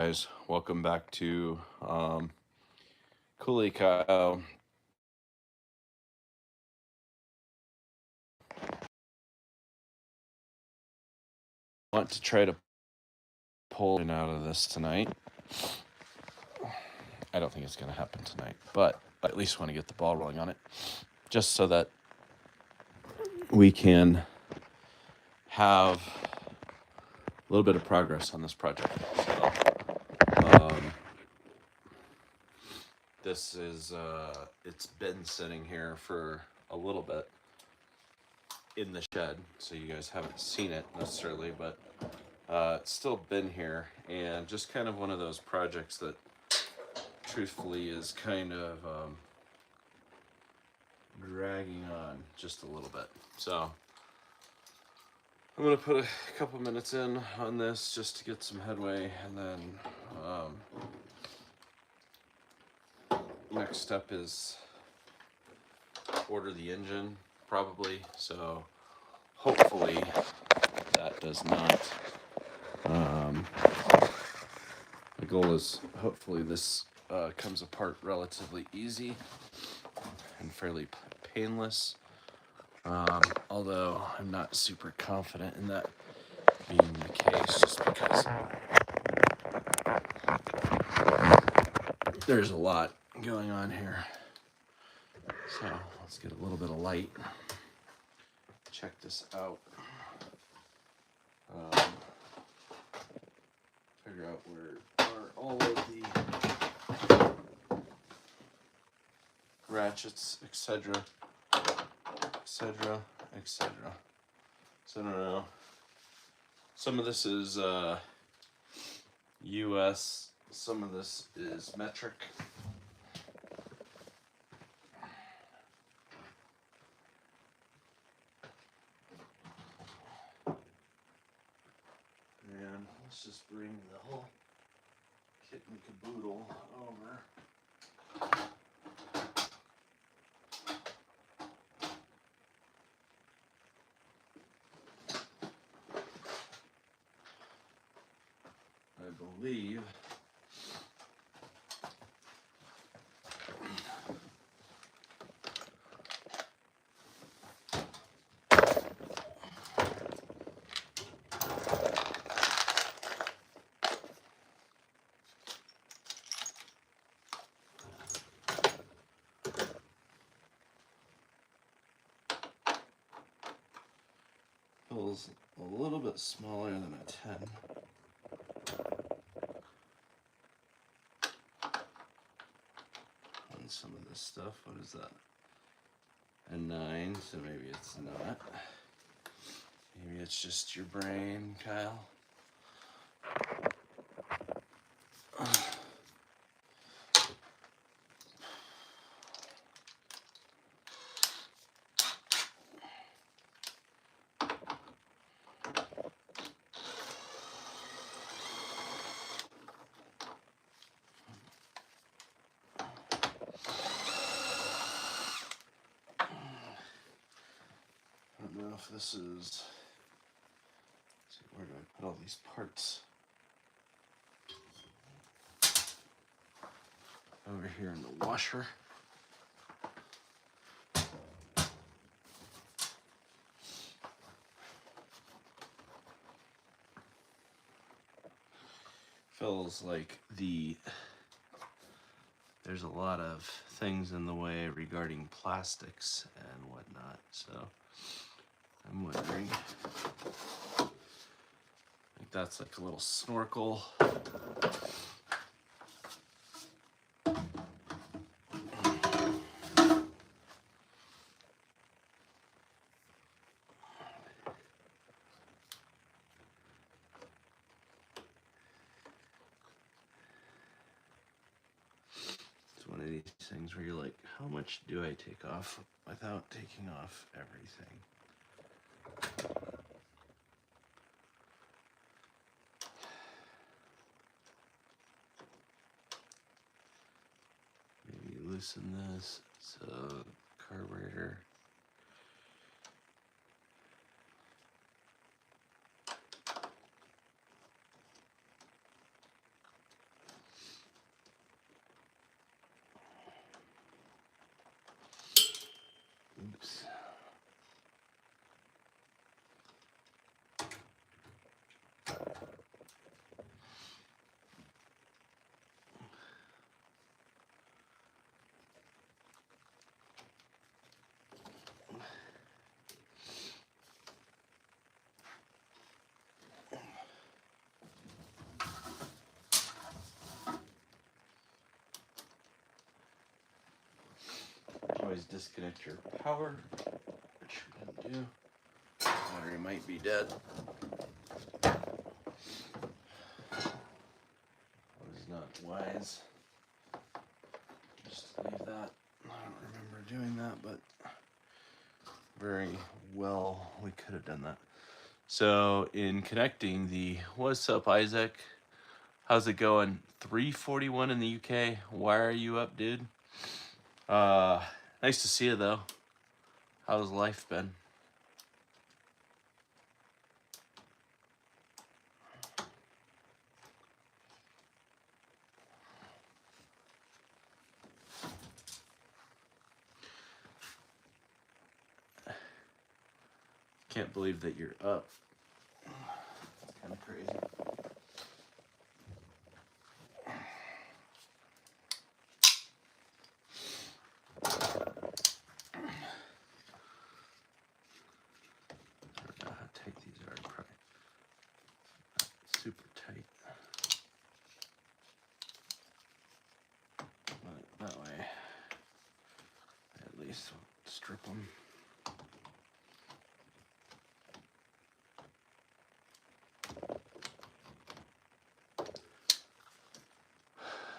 Guys, welcome back to Cooley Kyle. Want to try to pull it out of this tonight. I don't think it's going to happen tonight, but I at least want to get the ball rolling on it, just so that we can have a little bit of progress on this project. So, this is it's been sitting here for a little bit in the shed, so you guys haven't seen it necessarily, but it's still been here, and just kind of one of those projects that truthfully is kind of dragging on just a little bit. So I'm going to put a couple minutes in on this just to get some headway, and then next step is order the engine, probably. So hopefully that does not. The goal is hopefully this comes apart relatively easy and fairly painless. Although I'm not super confident in that being the case, just because there's a lot going on here. So let's get a little bit of light. Check this out. Figure out where are all of the ratchets, etc., etc., etc. So I don't know. Some of this is US, some of this is metric. And let's just bring the whole kit and caboodle over. I believe feels a little bit smaller than a 10. On some of this stuff, what is that? A 9, so maybe it's not. Maybe it's just your brain, Kyle. I don't know if this is. Let's see, where do I put all these parts? Over here in the washer. Feels like there's a lot of things in the way regarding plastics and whatnot, so I'm wondering, like that's like a little snorkel. One of these things where you're like, how much do I take off without taking off everything? Maybe loosen this, so carburetor. always disconnect your power, which we didn't do. Battery might be dead. That was not wise. Just leave that. I don't remember doing that, but very well we could have done that. So in connecting the what's up, Isaac? How's it going? 3:41 in the UK. Why are you up, dude? Nice to see you though. How's life been? Can't believe that you're up. It's kind of crazy. I don't know how tight these are. Probably not super tight. But that way, at least we'll strip them.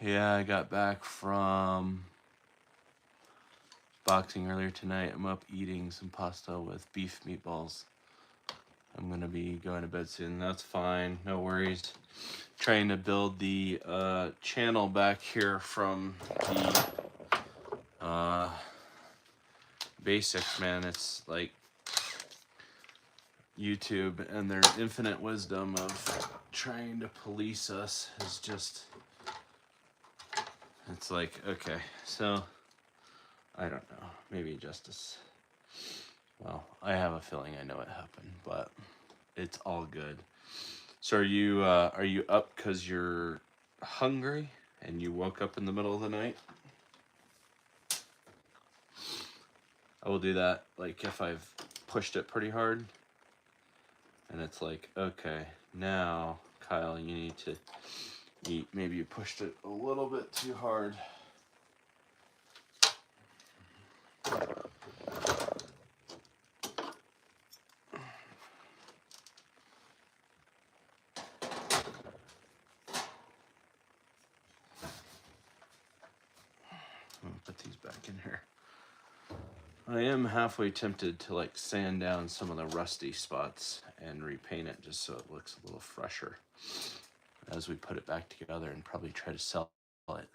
Yeah, I got back from boxing earlier tonight. I'm up eating some pasta with beef meatballs. I'm gonna be going to bed soon. That's fine, no worries. Trying to build the channel back here from the basics, man. It's like YouTube and their infinite wisdom of trying to police us is just, it's like, okay, so I don't know, maybe justice. Well, I have a feeling I know what happened, but it's all good. So are you up because you're hungry and you woke up in the middle of the night? I will do that like if I've pushed it pretty hard and it's like, okay, now Kyle, you need to eat. Maybe you pushed it a little bit too hard. I'm gonna put these back in here. I am halfway tempted to like sand down some of the rusty spots and repaint it just so it looks a little fresher as we put it back together and probably try to sell it.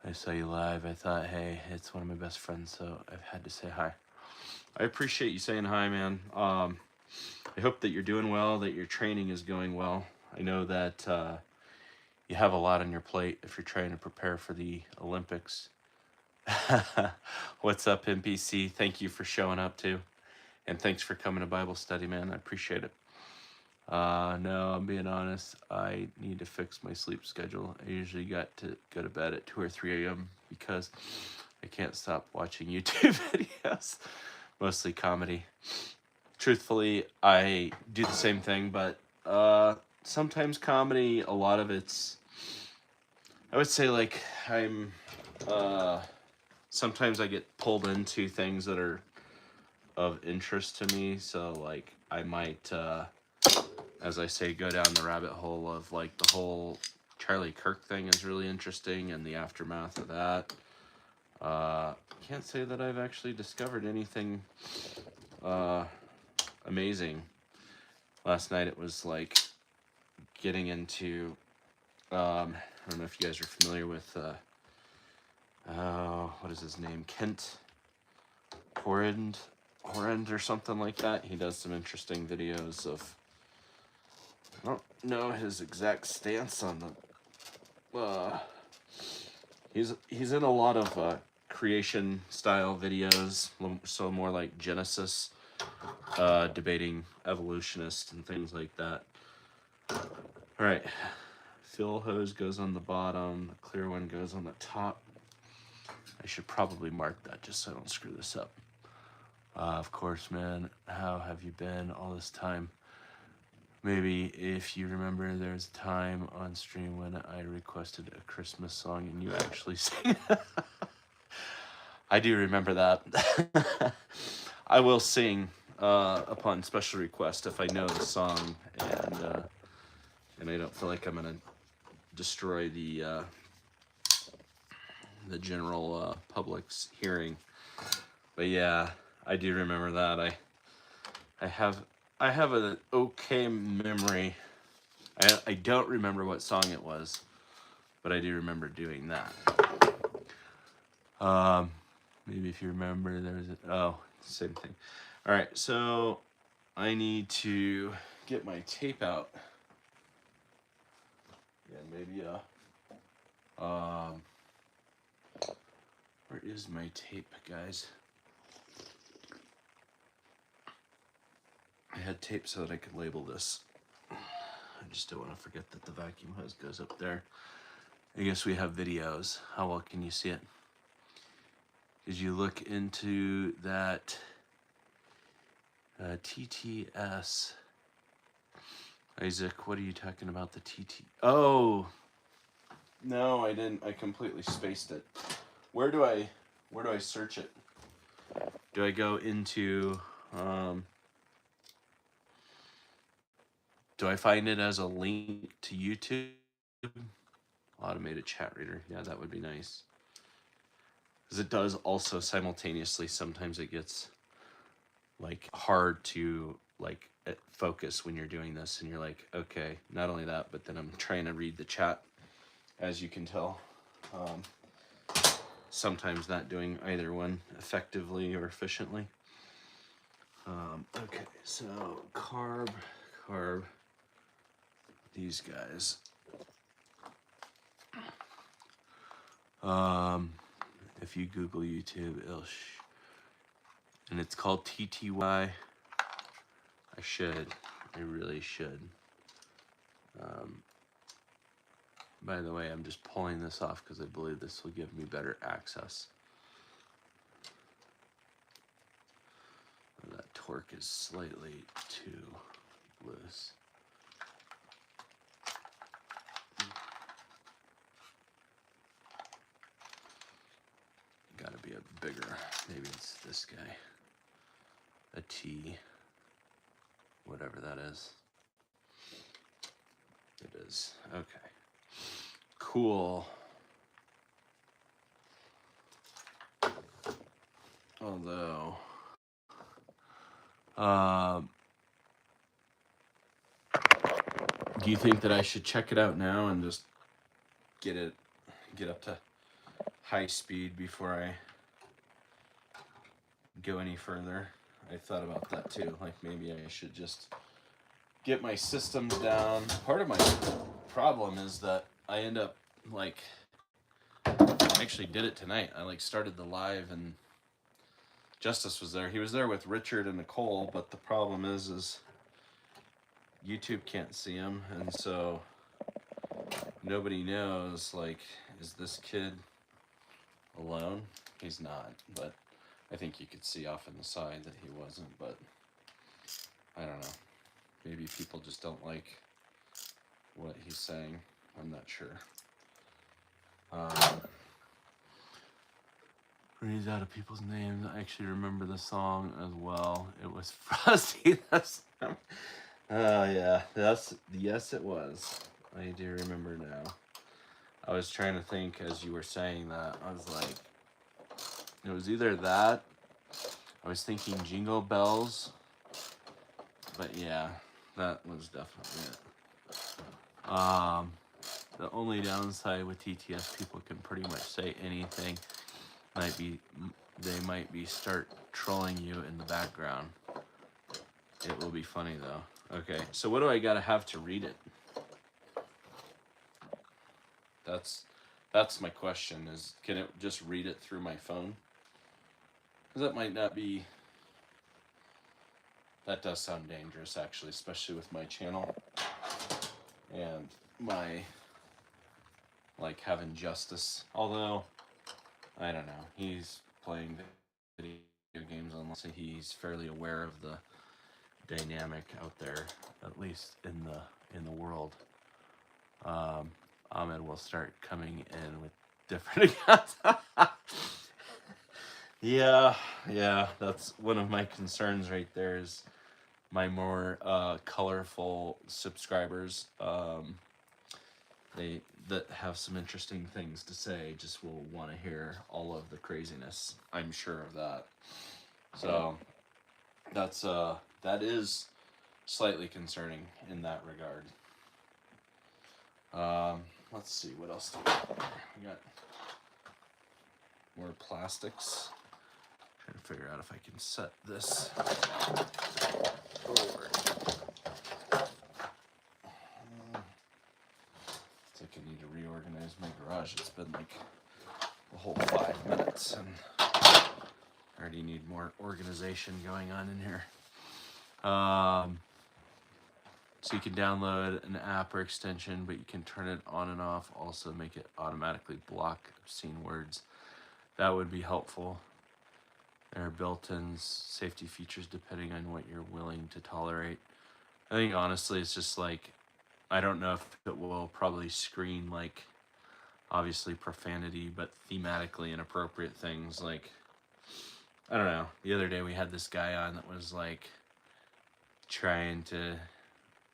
I saw you live. I thought, hey, it's one of my best friends, so I've had to say hi. I appreciate you saying hi, man. I hope that you're doing well, that your training is going well. I know that you have a lot on your plate if you're trying to prepare for the Olympics. What's up, NPC? Thank you for showing up too. And thanks for coming to Bible study, man. I appreciate it. No, I'm being honest. I need to fix my sleep schedule. I usually got to go to bed at 2 or 3 a.m. because I can't stop watching YouTube videos, mostly comedy. Truthfully, I do the same thing, but sometimes comedy, a lot of it's, I would say like I'm, sometimes I get pulled into things that are of interest to me. So like I might, as I say, go down the rabbit hole of like the whole Charlie Kirk thing is really interesting and the aftermath of that. Can't say that I've actually discovered anything amazing. Last night it was like getting into, I don't know if you guys are familiar with, what is his name? Kent Horrend or something like that. He does some interesting videos of, I don't know his exact stance on the, he's in a lot of creation style videos, so more like Genesis, debating evolutionists and things like that. All right, fill hose goes on the bottom, the clear one goes on the top. I should probably mark that just so I don't screw this up. Of course, man, how have you been all this time? Maybe if you remember, there's a time on stream when I requested a Christmas song and you actually sang it. I do remember that. I will sing upon special request if I know the song, and I don't feel like I'm gonna destroy the general public's hearing. But yeah, I do remember that. I have I have an okay memory. I don't remember what song it was, but I do remember doing that. Maybe if you remember, there was same thing. All right, so I need to get my tape out. And maybe where is my tape, guys? I had tape so that I could label this. I just don't want to forget that the vacuum hose goes up there. I guess we have videos. How well can you see it? Did you look into that TTS? Isaac, what are you talking about, the TT? Oh, no, I didn't. I completely spaced it. Where do I search it? Do I go into, do I find it as a link to YouTube? Automated chat reader. Yeah, that would be nice. Because it does also simultaneously, sometimes it gets like hard to like focus when you're doing this and you're like, okay, not only that, but then I'm trying to read the chat, as you can tell. Sometimes not doing either one effectively or efficiently. Okay, so carb, these guys. If you Google YouTube, and it's called TTY. I really should. By the way, I'm just pulling this off because I believe this will give me better access. That torque is slightly too loose. Gotta be a bigger, maybe it's this guy. A T, whatever that is. It is, okay. Cool. Although, do you think that I should check it out now and just get up to high speed before I go any further? I thought about that too. Like maybe I should just get my systems down. Part of my problem is that I end up like, I actually did it tonight. I like started the live and Justice was there. He was there with Richard and Nicole, but the problem is YouTube can't see him, and so nobody knows, like, is this kid alone? He's not, but I think you could see off in the side that he wasn't, but I don't know. Maybe people just don't like what he's saying. I'm not sure. Reads out of people's names. I actually remember the song as well. It was Frosty. Yeah. Yes, it was. I do remember now. I was trying to think as you were saying that. I was like, it was either that. I was thinking Jingle Bells. But yeah, that was definitely it. The only downside with TTS, people can pretty much say anything. They might be start trolling you in the background. It will be funny though. Okay, so what do I gotta have to read it? That's my question, is can it just read it through my phone? Because that might not be, that does sound dangerous actually, especially with my channel and my, like, having Justice, although I don't know, he's playing video games online, so he's fairly aware of the dynamic out there, at least in the world. Ahmed will start coming in with different accounts. Yeah, yeah, that's one of my concerns right there is my more colorful subscribers. They that have some interesting things to say just will want to hear all of the craziness. I'm sure of that. So that is slightly concerning in that regard. Let's see what else do we got here. We got more plastics. Trying to figure out if I can set this forward. It's like I need to reorganize my garage. It's been like a whole 5 minutes, and I already need more organization going on in here. So you can download an app or extension, but you can turn it on and off. Also make it automatically block obscene words. That would be helpful. There are built-in safety features depending on what you're willing to tolerate. I think honestly, it's just like, I don't know if it will probably screen like obviously profanity, but thematically inappropriate things. Like, I don't know. The other day we had this guy on that was like trying to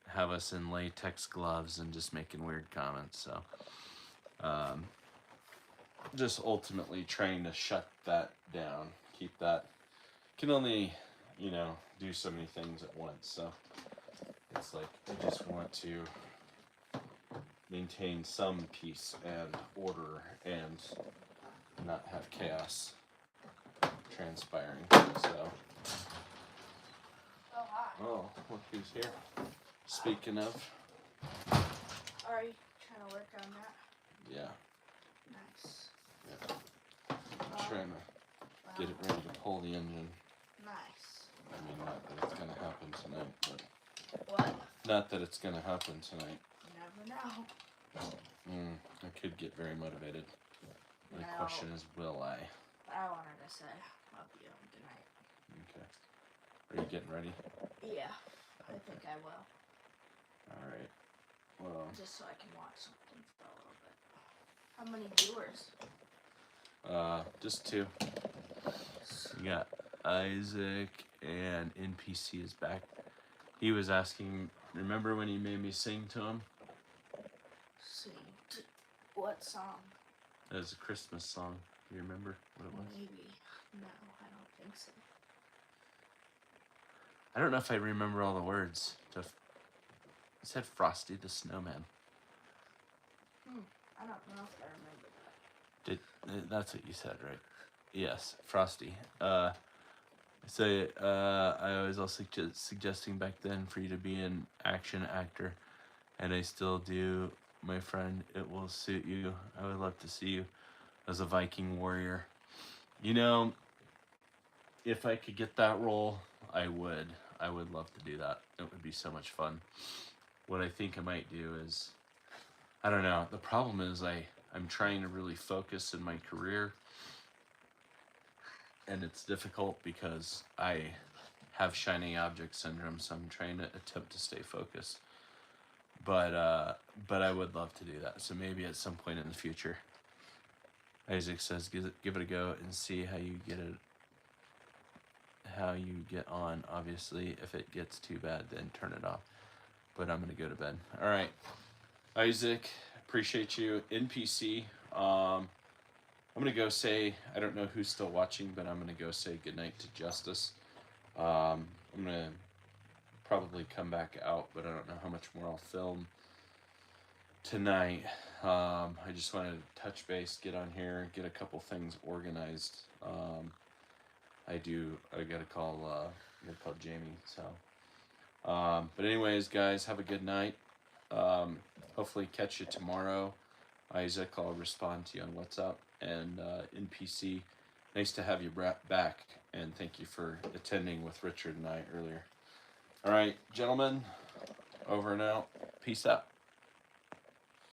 have us in latex gloves and just making weird comments. So, just ultimately trying to shut that down. Keep that. Can only, do so many things at once. So it's like I just want to maintain some peace and order and not have chaos transpiring. So. Oh, hi. Oh, look who's here. Speaking of. Are you trying to work on that? Yeah. Nice. Yeah. I'm trying to get it ready to pull the engine. Nice. I mean, not that it's going to happen tonight, but. What? Not that it's going to happen tonight. You never know. I could get very motivated. The No. question is, will I? I wanted to say, love you. Good night. Okay. Are you getting ready? Yeah, I think I will. All right. Well. Just so I can watch something for a little bit. How many viewers? Just 2. We got Isaac, and NPC is back. He was asking, remember when he made me sing to him? Sing. What song? It was a Christmas song. Do you remember what it was? Maybe. No, I don't think so. I don't know if I remember all the words. It said Frosty the Snowman. I don't know if I remember that. That's what you said, right? Yes, Frosty. I was also suggesting back then for you to be an action actor, and I still do, my friend. It will suit you. I would love to see you as a Viking warrior. If I could get that role, I would. I would love to do that. It would be so much fun. What I think I might do is, I don't know. The problem is I'm trying to really focus in my career, and it's difficult because I have shiny object syndrome, so I'm trying to attempt to stay focused. But I would love to do that. So maybe at some point in the future. Isaac says, give it a go and see how you get on. Obviously, if it gets too bad, then turn it off. But I'm gonna go to bed. All right, Isaac, appreciate you. NPC. I'm gonna go say, I don't know who's still watching, but I'm gonna go say goodnight to Justice. I'm gonna probably come back out, but I don't know how much more I'll film tonight. I just wanted to touch base, get on here, get a couple things organized. I gotta call Jamie. So, but anyways, guys, have a good night. Hopefully catch you tomorrow. Isaac, I'll respond to you on WhatsApp. And NPC, nice to have you back, and thank you for attending with Richard and I earlier. All right, gentlemen, over and out. Peace out.